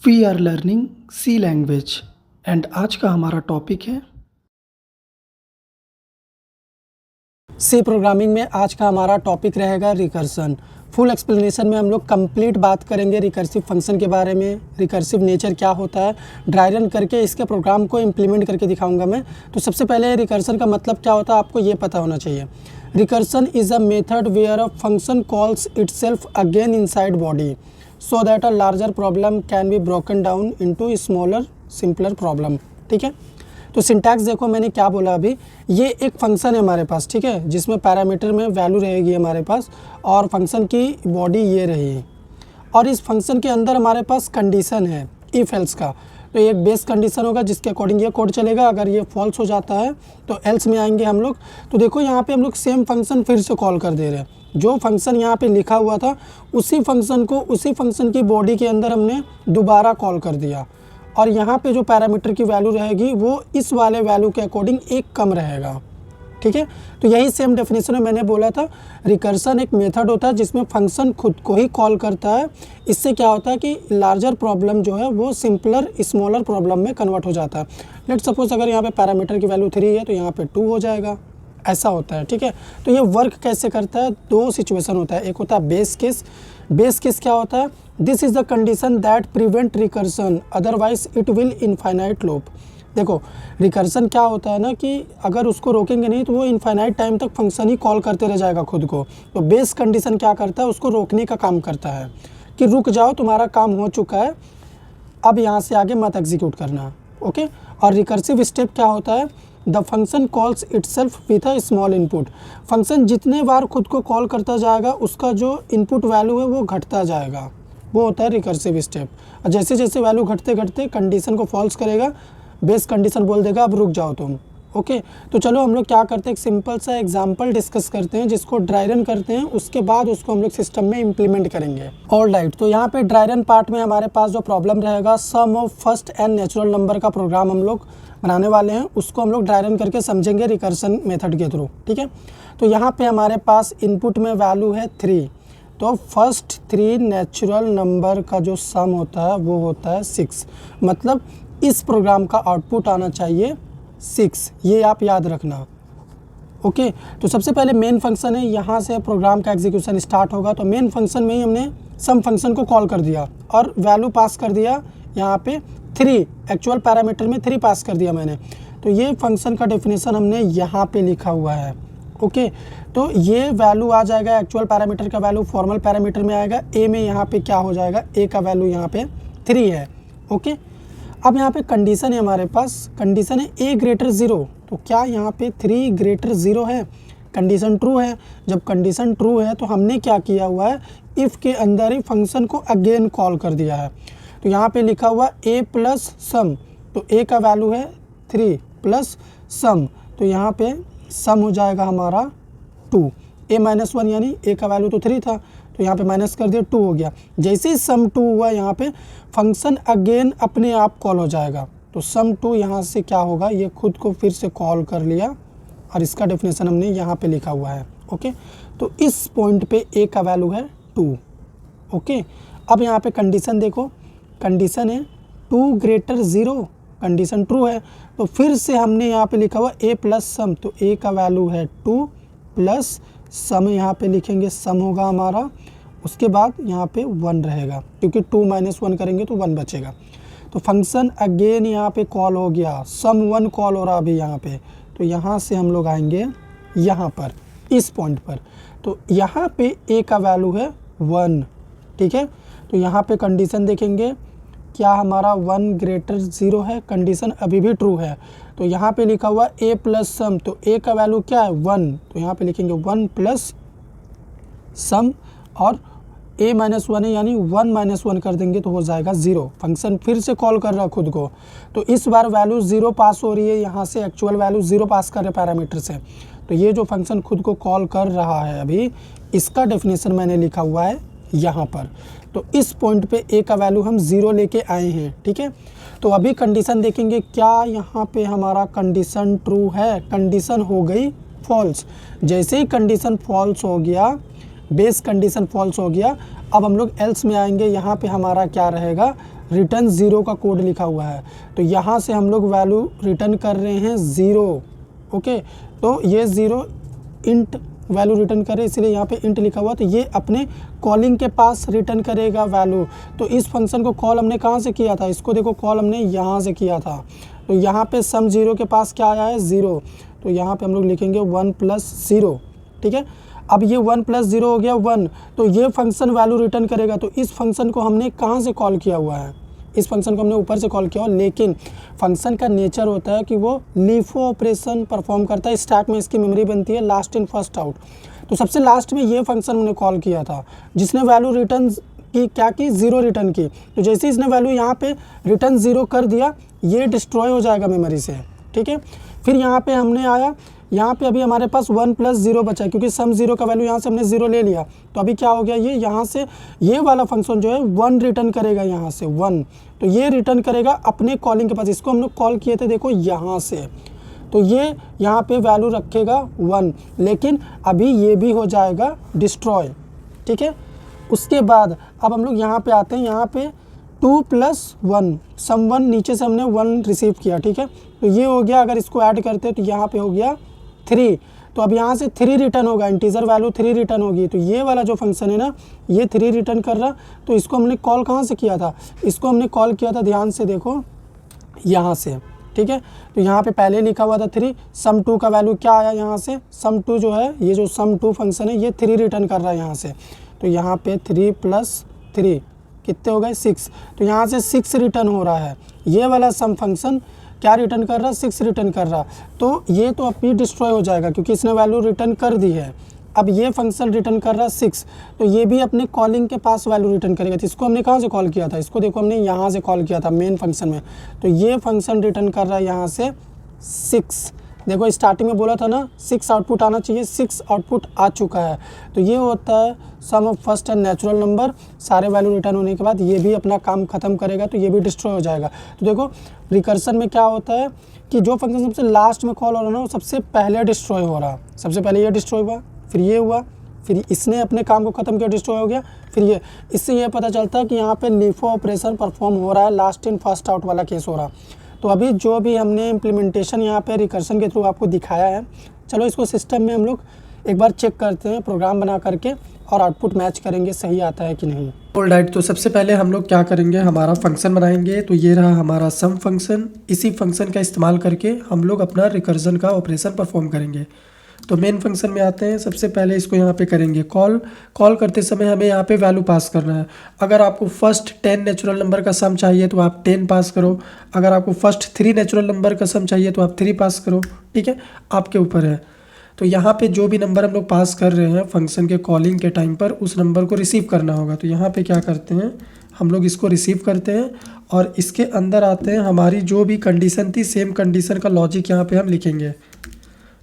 We are learning C language and आज का हमारा टॉपिक है सी प्रोग्रामिंग में आज का हमारा टॉपिक रहेगा रिकर्सन। फुल एक्सप्लेनेशन में हम लोग कंप्लीट बात करेंगे रिकर्सिव फंक्शन के बारे में, रिकर्सिव नेचर क्या होता है, ड्राई रन करके इसके प्रोग्राम को इम्प्लीमेंट करके दिखाऊंगा मैं। तो सबसे पहले रिकर्सन का मतलब क्या होता है आपको ये पता होना चाहिए। Recursion is a method where a function calls itself again inside body so that a larger problem can be broken down into smaller simpler problem. ठीक है, तो सिंटैक्स देखो मैंने क्या बोला अभी। ये एक फंक्शन है हमारे पास, ठीक है, जिसमें पैरामीटर में वैल्यू रहेगी हमारे पास और फंक्शन की बॉडी ये रही और इस फंक्शन के अंदर हमारे पास कंडीशन है इफ एल्स का। तो एक बेस कंडीशन होगा जिसके अकॉर्डिंग ये कोड चलेगा। अगर ये फॉल्स हो जाता है तो एल्स में आएंगे हम लोग। तो देखो यहाँ पे हम लोग सेम फंक्शन फिर से कॉल कर दे रहे हैं। जो फंक्शन यहाँ पे लिखा हुआ था उसी फंक्शन को उसी फंक्शन की बॉडी के अंदर हमने दोबारा कॉल कर दिया और यहाँ पे जो पैरामीटर की वैल्यू रहेगी वो इस वाले वैल्यू के अकॉर्डिंग एक कम रहेगा। ठीक है, तो यही सेम डेफिनेशन में मैंने बोला था। रिकर्सन एक मेथड होता है जिसमें फंक्शन खुद को ही कॉल करता है। इससे क्या होता है कि लार्जर प्रॉब्लम जो है वो सिंपलर स्मॉलर प्रॉब्लम में कन्वर्ट हो जाता है। लेट सपोज अगर यहाँ पे पैरामीटर की वैल्यू 3 है तो यहाँ पे 2 हो जाएगा, ऐसा होता है। ठीक है, तो ये वर्क कैसे करता है, दो सिचुएशन होता है। एक होता है बेस केस। बेस केस क्या होता है, this is the condition that prevent recursion otherwise it will infinite loop. देखो रिकर्सन क्या होता है ना कि अगर उसको रोकेंगे नहीं तो वो इनफाइनाइट टाइम तक फंक्शन ही कॉल करते रह जाएगा खुद को। तो बेस कंडीशन क्या करता है, उसको रोकने का काम करता है कि रुक जाओ, तुम्हारा काम हो चुका है, अब यहाँ से आगे मत एग्जीक्यूट करना। ओके, और रिकर्सिव स्टेप क्या होता है, the function calls itself with a small input. Function जितने बार खुद को कॉल करता जाएगा उसका जो इनपुट वैल्यू है वो घटता जाएगा, वो होता है रिकर्सिव स्टेप। और जैसे जैसे वैल्यू घटते घटते कंडीशन को फॉल्स करेगा, बेस कंडीशन बोल देगा अब रुक जाओ तुम। ओके, तो चलो हम लोग क्या करते हैं, एक सिंपल सा एग्जांपल डिस्कस करते हैं जिसको ड्राई रन करते हैं, उसके बाद उसको हम लोग सिस्टम में इम्प्लीमेंट करेंगे। ऑलराइट, तो यहाँ पे ड्राई रन पार्ट में हमारे पास जो प्रॉब्लम रहेगा, sum of first n natural number का प्रोग्राम हम लोग बनाने वाले हैं, उसको हम लोग ड्राई रन करके समझेंगे रिकर्सन मेथड के थ्रू। ठीक है, तो यहाँ पे हमारे पास इनपुट में वैल्यू है 3, तो फर्स्ट 3 नेचुरल नंबर का जो सम होता है वो होता है 6। मतलब इस प्रोग्राम का आउटपुट आना चाहिए 6, ये आप याद रखना। ओके, तो सबसे पहले मेन फंक्शन है, यहाँ से प्रोग्राम का एग्जीक्यूशन स्टार्ट होगा। तो मेन फंक्शन में ही हमने सम फंक्शन को कॉल कर दिया और वैल्यू पास कर दिया यहाँ पे 3, एक्चुअल पैरामीटर में 3 पास कर दिया मैंने। तो ये फंक्शन का डेफिनेशन हमने यहाँ पे लिखा हुआ है। ओके, तो ये वैल्यू आ जाएगा, एक्चुअल पैरामीटर का वैल्यू फॉर्मल पैरामीटर में आएगा। ए में यहाँ पे क्या हो जाएगा, ए का वैल्यू यहाँ पे 3 है। ओके, अब यहाँ पे कंडीशन है हमारे पास, कंडीशन है ए ग्रेटर 0। तो क्या यहाँ पे 3 ग्रेटर 0 है, कंडीशन ट्रू है। जब कंडीशन ट्रू है तो हमने क्या किया हुआ है, इफ़ के अंदर ही फंक्शन को अगेन कॉल कर दिया है। तो यहाँ पे लिखा हुआ ए प्लस सम, तो ए का वैल्यू है 3 प्लस सम, तो यहाँ पे सम हो जाएगा हमारा 2। ए माइनस 1 यानी ए का वैल्यू तो 3 था, तो यहाँ पे माइनस कर दिया 2 हो गया। जैसे ही सम 2 हुआ यहाँ पे फंक्शन अगेन अपने आप कॉल हो जाएगा। तो सम 2 यहाँ से क्या होगा, ये खुद को फिर से कॉल कर लिया और इसका डेफिनेशन हमने यहाँ पे लिखा हुआ है। ओके, तो इस पॉइंट पे ए का वैल्यू है 2। ओके, अब यहाँ पे कंडीशन देखो, कंडीशन है 2 ग्रेटर 0, कंडीशन ट्रू है। तो फिर से हमने यहाँ पे लिखा हुआ ए प्लस सम, तो ए का वैल्यू है 2 प्लस सम, यहाँ पे लिखेंगे सम होगा हमारा, उसके बाद यहाँ पे 1 रहेगा क्योंकि 2 माइनस 1 करेंगे तो 1 बचेगा। तो फंक्शन अगेन यहाँ पे कॉल हो गया, सम 1 कॉल हो रहा अभी यहाँ पे। तो यहाँ से हम लोग आएंगे यहाँ पर इस पॉइंट पर, तो यहाँ पे ए का वैल्यू है 1। ठीक है, तो यहाँ पे कंडीशन देखेंगे, क्या हमारा 1 ग्रेटर 0 है, कंडीशन अभी भी ट्रू है। तो यहाँ पे लिखा हुआ ए प्लस सम, तो ए का वैल्यू क्या है 1, तो यहाँ पे लिखेंगे 1 प्लस सम और ए माइनस 1 है यानी 1 माइनस 1 कर देंगे तो हो जाएगा 0। फंक्शन फिर से कॉल कर रहा है खुद को, तो इस बार वैल्यू 0 पास हो रही है, यहाँ से एक्चुअल वैल्यू 0 पास कर रहे पैरामीटर से। तो ये जो फंक्शन खुद को कॉल कर रहा है अभी, इसका डेफिनेशन मैंने लिखा हुआ है यहाँ पर। तो इस पॉइंट पे ए का वैल्यू हम 0 लेके आए हैं। ठीक है, तो अभी कंडीशन देखेंगे, क्या यहाँ पे हमारा कंडीशन ट्रू है, कंडीशन हो गई फॉल्स। जैसे ही कंडीशन फॉल्स हो गया, बेस कंडीशन फॉल्स हो गया, अब हम लोग एल्स में आएंगे। यहाँ पे हमारा क्या रहेगा, रिटर्न 0 का कोड लिखा हुआ है। तो यहाँ से हम लोग वैल्यू रिटर्न कर रहे हैं 0। ओके, तो ये 0 इंट वैल्यू रिटर्न करे, इसलिए यहाँ पे इंट लिखा हुआ। तो ये अपने कॉलिंग के पास रिटर्न करेगा वैल्यू। तो इस फंक्शन को कॉल हमने कहाँ से किया था, इसको देखो कॉल हमने यहाँ से किया था। तो यहाँ पे सम 0 के पास क्या आया है 0, तो यहाँ पे हम लोग लिखेंगे 1 + 0। ठीक है, अब ये 1 + 0 हो गया 1, तो ये फंक्शन वैल्यू रिटर्न करेगा। तो इस फंक्शन को हमने कहाँ से कॉल किया हुआ है, इस फंक्शन को हमने ऊपर से कॉल किया हुआ, लेकिन फंक्शन का नेचर होता है कि वो लीफो ऑपरेशन परफॉर्म करता है। स्टैक में इसकी मेमोरी बनती है लास्ट इन फर्स्ट आउट। तो सबसे लास्ट में ये फंक्शन हमने कॉल किया था जिसने वैल्यू रिटर्न की, क्या की, 0 रिटर्न की। तो जैसे इसने वैल्यू यहाँ पे रिटर्न 0 कर दिया, ये डिस्ट्रॉय हो जाएगा मेमोरी से। ठीक है, फिर यहाँ पे हमने आया, यहाँ पे अभी हमारे पास 1 + 0 बचा, क्योंकि सम 0 का वैल्यू यहाँ से हमने 0 ले लिया। तो अभी क्या हो गया, ये यहाँ से ये वाला फंक्शन जो है 1 रिटर्न करेगा, यहाँ से 1। तो ये रिटर्न करेगा अपने कॉलिंग के पास, इसको हम लोग कॉल किए थे देखो यहाँ से। तो ये यहाँ पे वैल्यू रखेगा 1, लेकिन अभी ये भी हो जाएगा डिस्ट्रॉय। ठीक है, उसके बाद अब हम लोग यहाँ पे आते हैं, यहाँ पे 2 + 1 सम 1, नीचे से हमने 1 रिसीव किया। ठीक है, तो ये हो गया, अगर इसको ऐड करते हैं तो यहाँ पे हो गया 3। तो अब यहाँ से 3 रिटर्न होगा, इंटीजर वैल्यू 3 रिटर्न होगी। तो ये वाला जो फंक्शन है ना, ये 3 रिटर्न कर रहा। तो इसको हमने कॉल कहाँ से किया था, इसको हमने कॉल किया था, ध्यान से देखो, यहाँ से। ठीक है, तो यहाँ पे पहले लिखा हुआ था 3, सम 2 का वैल्यू क्या आया, यहाँ से सम 2 जो है, ये जो सम 2 फंक्शन है, ये 3 रिटर्न कर रहा है यहाँ से। तो यहाँ पे 3 + 3 कितने हो गए 6। तो यहाँ से 6 रिटर्न हो रहा है। ये वाला सम फंक्शन क्या रिटर्न कर रहा है, 6 रिटर्न कर रहा। तो ये तो अभी डिस्ट्रॉय हो जाएगा क्योंकि इसने वैल्यू रिटर्न कर दी है। अब ये फंक्शन रिटर्न कर रहा है 6, तो ये भी अपने कॉलिंग के पास वैल्यू रिटर्न करेगा। तो इसको हमने कहाँ से कॉल किया था, इसको देखो हमने यहाँ से कॉल किया था मेन फंक्शन में। तो ये फंक्शन रिटर्न कर रहा है यहाँ से 6। देखो स्टार्टिंग में बोला था ना 6 आउटपुट आना चाहिए, 6 आउटपुट आ चुका है। तो ये होता है sum of first n natural number. सारे वैल्यू रिटर्न होने के बाद ये भी अपना काम खत्म करेगा, तो ये भी डिस्ट्रॉय हो जाएगा। तो देखो रिकर्सन में क्या होता है कि जो फंक्शन सबसे लास्ट में कॉल हो रहा है ना, वो सबसे पहले डिस्ट्रॉय हो रहा है। सबसे पहले ये डिस्ट्रॉय हुआ, फिर ये हुआ, फिर इसने अपने काम को ख़त्म किया, डिस्ट्रॉय हो गया, फिर ये। इससे ये पता चलता है कि यहाँ पे लीफो ऑपरेशन परफॉर्म हो रहा है, लास्ट इन फर्स्ट आउट वाला केस हो रहा। तो अभी जो भी हमने इम्प्लीमेंटेशन यहाँ पे रिकर्सन के थ्रू आपको दिखाया है, चलो इसको सिस्टम में हम लोग एक बार चेक करते हैं प्रोग्राम बना करके, और आउटपुट मैच करेंगे सही आता है कि नहीं। ऑलराइट, तो सबसे पहले हम लोग क्या करेंगे, हमारा फंक्शन बनाएंगे। तो ये रहा हमारा सम फंक्शन। इसी फंक्शन का इस्तेमाल करके हम लोग अपना रिकर्जन का ऑपरेशन परफॉर्म करेंगे। तो मेन फंक्शन में आते हैं। सबसे पहले इसको यहाँ पे करेंगे कॉल। कॉल करते समय हमें यहाँ पे वैल्यू पास करना है। अगर आपको फर्स्ट 10 नेचुरल नंबर का सम चाहिए तो आप 10 पास करो। अगर आपको फर्स्ट 3 नेचुरल नंबर का सम चाहिए तो आप 3 पास करो। ठीक है, आपके ऊपर है। तो यहाँ पे जो भी नंबर हम लोग पास कर रहे हैं फंक्शन के कॉलिंग के टाइम पर, उस नंबर को रिसीव करना होगा। तो यहाँ पे क्या करते हैं, हम लोग इसको रिसीव करते हैं और इसके अंदर आते हैं। हमारी जो भी कंडीशन थी, सेम कंडीशन का लॉजिक यहाँ पे हम लिखेंगे।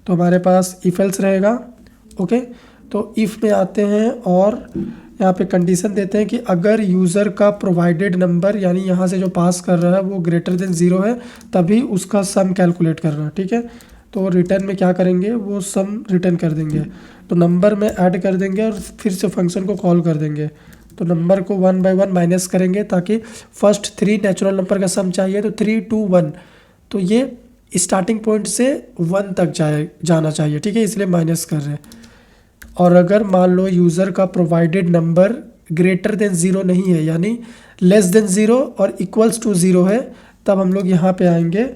तो हमारे पास इफ एल्स रहेगा। ओके, तो इफ़ में आते हैं और यहाँ पे कंडीशन देते हैं कि अगर यूज़र का प्रोवाइडेड नंबर, यानी यहाँ से जो पास कर रहा है वो ग्रेटर देन 0 है, तभी उसका सम कैलकुलेट करना। ठीक है, तो रिटर्न में क्या करेंगे, वो सम रिटर्न कर देंगे। तो नंबर में ऐड कर देंगे और फिर से फंक्शन को कॉल कर देंगे। तो नंबर को 1 by 1 माइनस करेंगे, ताकि फर्स्ट 3 नेचुरल नंबर का सम चाहिए तो 3 2 1, तो ये स्टार्टिंग पॉइंट से 1 तक जाना चाहिए। ठीक है, इसलिए माइनस कर रहे हैं। और अगर मान लो यूज़र का प्रोवाइडेड नंबर ग्रेटर देन 0 नहीं है, यानी लेस देन 0 और इक्वल्स टू 0 है, तब हम लोग यहाँ पे आएंगे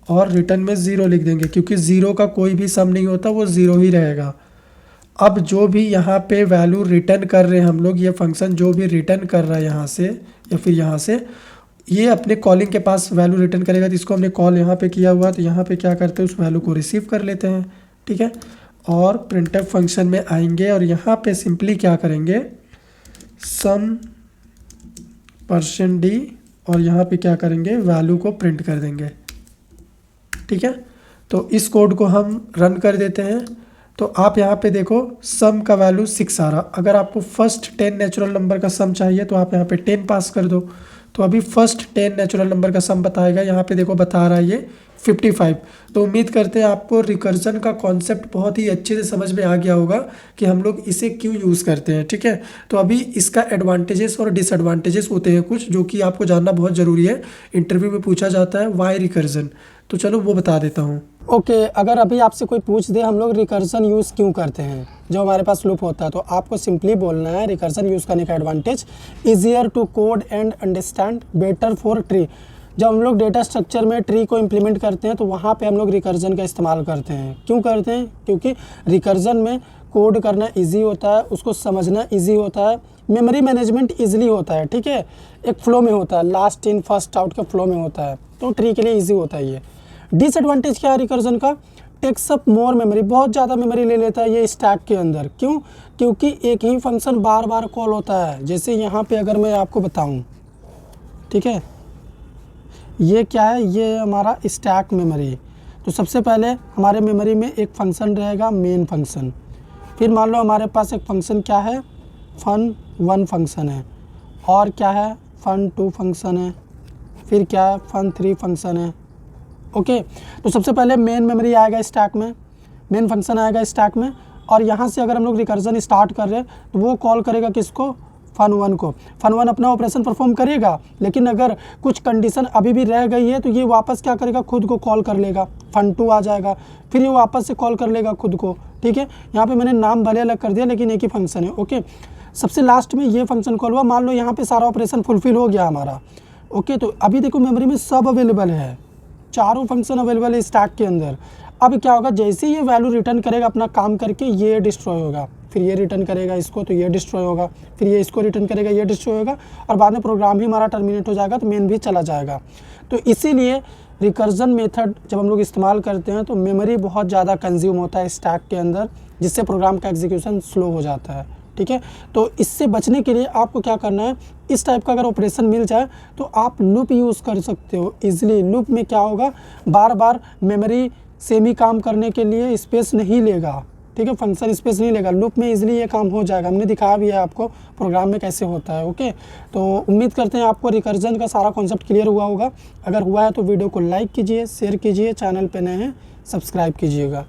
और रिटर्न में 0 लिख देंगे, क्योंकि 0 का कोई भी सम नहीं होता, वो 0 ही रहेगा। अब जो भी यहाँ पे वैल्यू रिटर्न कर रहे हैं हम लोग, ये फंक्शन जो भी रिटर्न कर रहा है यहाँ से या फिर यहाँ से, ये अपने कॉलिंग के पास वैल्यू रिटर्न करेगा। तो इसको हमने कॉल यहाँ पे किया हुआ, तो यहाँ पे क्या करते हैं, उस वैल्यू को रिसीव कर लेते हैं। ठीक है, और प्रिंटफ फंक्शन में आएंगे और यहाँ पे सिंपली क्या करेंगे, सम %d, और यहाँ पे क्या करेंगे, वैल्यू को प्रिंट कर देंगे। ठीक है, तो इस कोड को हम रन कर देते हैं। तो आप यहाँ पे देखो सम का वैल्यू 6 आ रहा। अगर आपको फर्स्ट 10 नेचुरल नंबर का सम चाहिए तो आप यहाँ पे 10 पास कर दो। तो अभी फर्स्ट 10 नेचुरल नंबर का सम बताएगा। यहाँ पे देखो बता रहा है ये 55। तो उम्मीद करते हैं आपको रिकर्जन का कॉन्सेप्ट बहुत ही अच्छे से समझ में आ गया होगा कि हम लोग इसे क्यों यूज़ करते हैं, ठीक है। तो अभी इसका एडवांटेजेस और डिसएडवांटेजेस होते हैं कुछ, जो कि आपको जानना बहुत ज़रूरी है, इंटरव्यू में पूछा जाता है वाई रिकर्जन। तो चलो वो बता देता हूँ। ओके अगर अभी आपसे कोई पूछ दे हम लोग रिकर्जन यूज़ क्यों करते हैं जो हमारे पास लूप होता है, तो आपको सिंपली बोलना है रिकर्जन यूज़ करने का advantage, easier to code and understand, better for tree. जब हम लोग डेटा स्ट्रक्चर में ट्री को इम्प्लीमेंट करते हैं तो वहाँ पे हम लोग रिकर्जन का इस्तेमाल करते हैं। क्यों करते हैं? क्योंकि रिकर्जन में कोड करना इजी होता है, उसको समझना इजी होता है, मेमोरी मैनेजमेंट इजीली होता है, ठीक है, एक फ्लो में होता है, लास्ट इन फर्स्ट आउट के फ्लो में होता है, तो ट्री के लिए ईजी होता है ये। डिसएडवांटेज क्या है रिकर्जन का? टेक्स अप मोर मेमोरी, बहुत ज़्यादा मेमोरी ले लेता है ये स्टैक के अंदर। क्यों? क्योंकि एक ही फंक्शन बार बार कॉल होता है। जैसे यहाँ पे अगर मैं आपको बताऊँ, ठीक है, ये क्या है, ये हमारा स्टैक मेमोरी। तो सबसे पहले हमारे मेमोरी में एक फंक्शन रहेगा मेन फंक्शन, फिर मान लो हमारे पास एक फंक्शन क्या है, fun1 फंक्शन है, और क्या है, fun2 फंक्शन है, फिर क्या है, fun3 फंक्शन है। ओके तो सबसे पहले मेन मेमोरी आएगा स्टैक में, मेन फंक्शन आएगा स्टैक में, और यहाँ से अगर हम लोग रिकर्जन स्टार्ट कर रहे हैं तो वो कॉल करेगा किसको, fun1 को। fun1 अपना ऑपरेशन परफॉर्म करेगा, लेकिन अगर कुछ कंडीशन अभी भी रह गई है तो ये वापस क्या करेगा, खुद को कॉल कर लेगा, fun2 आ जाएगा, फिर ये वापस से कॉल कर लेगा खुद को, ठीक है। यहाँ पे मैंने नाम भले अलग कर दिया लेकिन एक ही फंक्शन है। ओके सबसे लास्ट में ये फंक्शन कॉल हुआ, मान लो यहाँ पे सारा ऑपरेशन फुलफिल हो गया हमारा। ओके तो अभी देखो मेमोरी में सब अवेलेबल है, चारों फंक्शन अवेलेबल है स्टैक के अंदर। अब क्या होगा, जैसे ही ये वैल्यू रिटर्न करेगा अपना काम करके, ये डिस्ट्रॉय होगा, फिर ये रिटर्न करेगा इसको तो ये डिस्ट्रॉय होगा, फिर ये इसको रिटर्न करेगा ये डिस्ट्रॉय होगा, और बाद में प्रोग्राम ही हमारा टर्मिनेट हो जाएगा तो मेन भी चला जाएगा। तो इसीलिए रिकर्जन मेथड जब हम लोग इस्तेमाल करते हैं तो मेमोरी बहुत ज़्यादा कंज्यूम होता है स्टैक के अंदर, जिससे प्रोग्राम का एग्जीक्यूशन स्लो हो जाता है, ठीक है। तो इससे बचने के लिए आपको क्या करना है, इस टाइप का अगर ऑपरेशन मिल जाए तो आप लूप यूज़ कर सकते हो इजीली। लूप में क्या होगा, बार बार मेमोरी सेम ही काम करने के लिए स्पेस नहीं लेगा, ठीक है, फंक्शन स्पेस नहीं लेगा, लूप में इजीली ये काम हो जाएगा। हमने दिखाया भी है आपको प्रोग्राम में कैसे होता है। ओके तो उम्मीद करते हैं आपको रिकर्जन का सारा कॉन्सेप्ट क्लियर हुआ होगा। अगर हुआ है तो वीडियो को लाइक कीजिए, शेयर कीजिए, चैनल पे नए हैं सब्सक्राइब कीजिएगा।